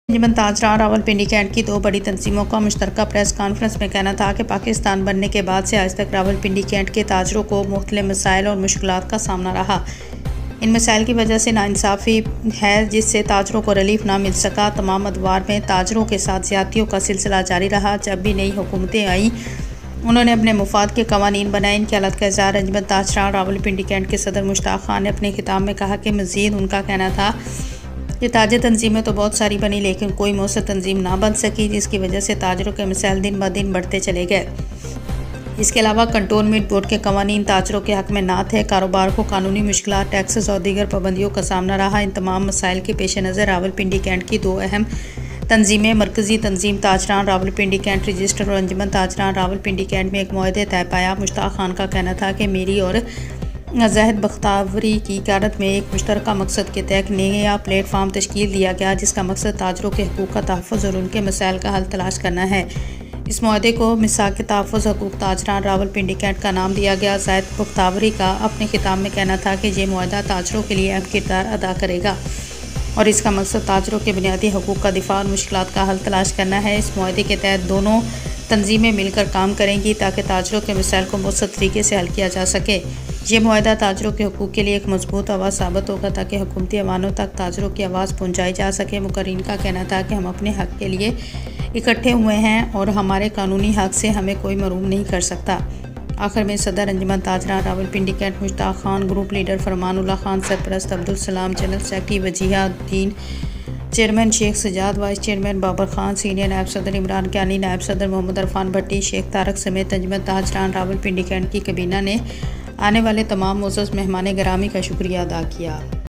अंजुमन Tajra Rawalpindi cantt की 2 बड़ी तंजीमों का मुश्तरका प्रेस कॉन्फ्रेंस में कहना था कि पाकिस्तान बनने के बाद से आज तक रावलपिंडी कैंट के ताजरों को मुख्तलिफ मसाइल और मुश्किलात का सामना रहा। इन मसाइल की वजह से नाइंसाफ़ी है जिससे ताजरों को रिलीफ ना मिल सका। तमाम अदवार में ताजरों के साथ ज़्यादतियों का सिलसिला जारी रहा। जब भी नई हुकूमतें आईं उन्होंने अपने मुफाद के कवानीन बनाए। इनकी हालत का इज़हार अंजुमन ताजरा रावलपिंडी कैंट के सदर मुश्ताक खान ने अपने खिताब में कहा कि मज़ीद उनका कहना था कि ताज़ा तंजीमें तो बहुत सारी बनी लेकिन कोई मौसर तंजीम ना बन सकी, जिसकी वजह से ताजरों के मसाइल दिन ब दिन बढ़ते चले गए। इसके अलावा कंटोनमेंट बोर्ड के कवानीन ताजरों के हक़ में ना थे। कारोबार को कानूनी मुश्किलात, टैक्सेस और दीगर पाबंदियों का सामना रहा। इन तमाम मसाइल के पेश नज़र रावलपिंडी कैंट की 2 अहम तंजीमें मरकज़ी तंजीम ताजरान रावलपिंडी कैंट रजिस्टर और अंजुमन ताजरान रावलपिंडी कैंट में एक मुआहदा तय पाया। मुश्ताक खान का कहना था कि मेरी और ज़ाहिद बख्तावरी की क़यादत में एक मुश्तरका मकसद के तहत नया प्लेटफार्म तश्कील दिया गया, जिसका मकसद ताजरों के हकूक़ का तहफ़्फ़ुज़ और उनके मसाइल का हल तलाश करना है। इस मुआहदे को मिसाक़ तहफ़्फ़ुज़ हकूक़ ताजरान रावलपिंडी कैंट का नाम दिया गया। ज़ाहिद बख्तावरी का अपने खिताब में कहना था कि ये मुआहदा ताजरों के लिए अहम किरदार अदा करेगा और इसका मकसद ताजरों के बुनियादी हकूक़ का दिफ़ा और मुश्किलात का हल तलाश करना है। इस मुआहदे के तहत दोनों तंजीमें मिलकर काम करेंगी ताकि ताजरों के मसाइल को मौसर तरीके से हल किया जा सके। ये मुआहदा ताजरों के हकूक़ के लिए एक मजबूत आवाज़ साबित होगा ताकि हुकूमती ऐवानों तक ताजरों की आवाज़ पहुँचाई जा सके। मुकर्रीन का कहना था कि हम अपने हक़ के लिए इकट्ठे हुए हैं और हमारे कानूनी हक़ से हमें कोई महरूम नहीं कर सकता। आखिर में सदर Anjuman Tajra Rawalpindi cantt Mushtaq Khan, group leader Farmanullah Khan, सरपरस्त Abdul Salam, general secretary Wajiha Uddin, chairman Sheikh Sajjad, vice chairman Babar Khan, senior नायब सदर इमरान क्यानी, नायब सदर मोहम्मद अरफान भट्टी, शेख तारक समेत अंजुमन ताजरान रावलपिंडी कैंट की कबीना ने आने वाले तमाम मुअज़्ज़ज़ मेहमान गिरामी का शुक्रिया अदा किया।